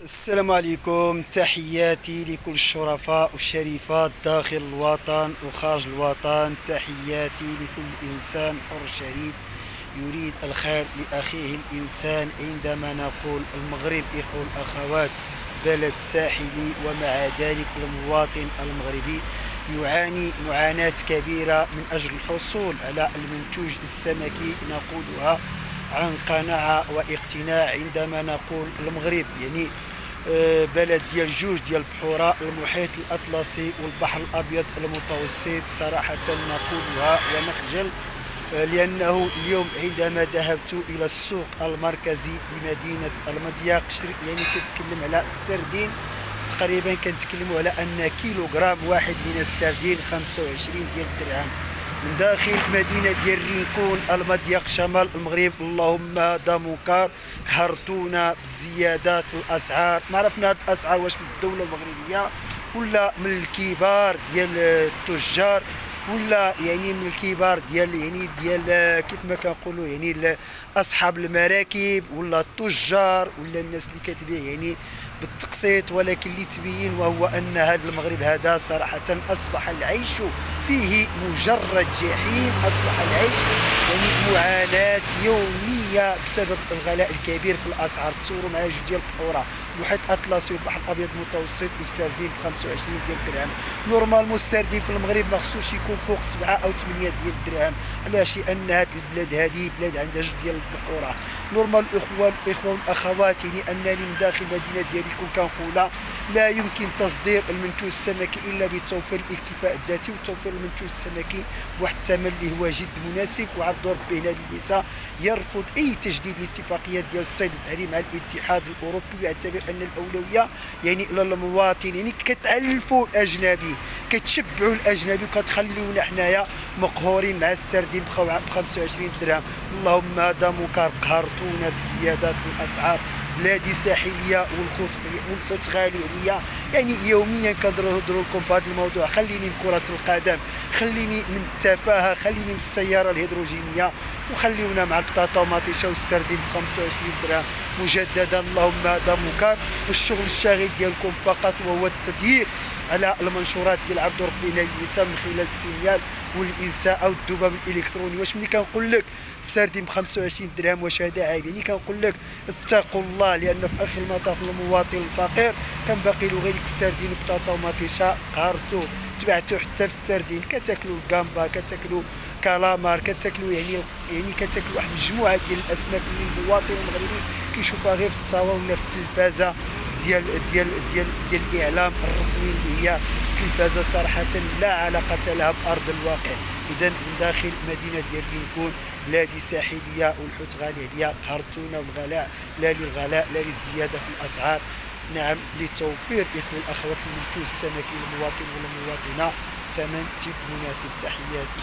السلام عليكم، تحياتي لكل الشرفاء والشريفات داخل الوطن وخارج الوطن. تحياتي لكل إنسان حر شريف يريد الخير لأخيه الإنسان. عندما نقول المغرب إخوة الأخوات بلد ساحلي، ومع ذلك المواطن المغربي يعاني معاناة كبيرة من أجل الحصول على المنتوج السمكي. نقولها عن قناعة واقتناع. عندما نقول المغرب بلد ديال جوج ديال البحورة، المحيط الأطلسي والبحر الأبيض المتوسط. صراحة نقولها ونخجل، لأنه اليوم عندما ذهبت إلى السوق المركزي بمدينة المضياق كنتكلم على السردين. تقريبا كنتكلموا على أن كيلوغرام واحد من السردين 25 ديال الدرهم من داخل مدينة ديال رينكون المضيق شمال المغرب. اللهم هذا منكر، قهرتونا بزيادات الأسعار. ما عرفنا هاد الأسعار واش من الدولة المغربية ولا من الكبار ديال التجار، ولا من الكبار ديال كيف ما كنقولوا اصحاب المراكب، ولا التجار، ولا الناس اللي كتبيع بالتقسيط. ولكن اللي تبين وهو ان هذا المغرب هذا صراحه اصبح العيش فيه مجرد جحيم. اصبح العيش معاناه يوميه بسبب الغلاء الكبير في الاسعار. تصوروا معايا جوج ديال البحوره، المحيط الاطلسي والبحر الابيض المتوسط، والسردين ب 25 ديال الدرهم. نورمالمون السردين في المغرب ما خصوش يكون فوق 7 او 8 ديال الدرهم. علاش؟ لان هذه البلاد هذه بلاد عندها جوج ديال البحوره. نورمال الاخوه والاخوات، انني من داخل المدينه ديالكم كنقولها، لا يمكن تصدير المنتوج السمكي الا بتوفير الاكتفاء الذاتي وتوفير المنتوج السمكي بواحد الثمن اللي هو جد مناسب. وعبد ربي هنا بالنساء يرفض اي تجديد للاتفاقيات ديال الصيد البحري مع الاتحاد الاوروبي، ويعتبر ان الاولويه الى المواطن. كتعلفوا الاجنبي، كتشبعوا الاجنبي، وكتخليونا حنايا مقهورين مع السردين ب 25 درهم. اللهم هذا منكر، قهرتونا بزيادات الاسعار. بلادي ساحليه والحوت غالي عليا. يوميا كنهضروا لكم في هذا الموضوع. خليني من كره القدم، خليني من التفاهه، خليني من السياره الهيدروجينيه، وخليونا مع البطاطا ومطيشه والسردين ب 25 درهم مجددا. اللهم هذا منكر. والشغل الشاغل ديالكم فقط وهو التضييق على المنشورات ديال عبد ربي النساء من خلال السينيال والانساء او الذباب الالكتروني. واش ملي كنقول لك السردين ب 25 درهم واش هذا عيب؟ كنقول لك اتقوا الله، لان في اخر المطاف المواطن الفقير كنباقي له غير السردين وبطاطا ومطيشه. قهرتو، تبعتو حتى في السردين. كتاكلوا الكامبا، كتاكلوا كالامار، كتاكلوا كتاكلوا واحد المجموعه ديال الاسماك اللي المواطن المغربي كيشوفها غير في التصاور ولا في التلفازه ديال الاعلام الرسمي، اللي هي تلفازه صراحه لا علاقه لها بارض الواقع. اذا من داخل مدينه ديال رينكون، بلادي ساحليه والحوت غالي عليا. قهرتونا بالغلاء، لا للغلاء لا للزياده في الاسعار. نعم، لتوفير اخوه الاخوات المنتوج السمكي للمواطن والمواطنه ثمن جد مناسب. تحياتي.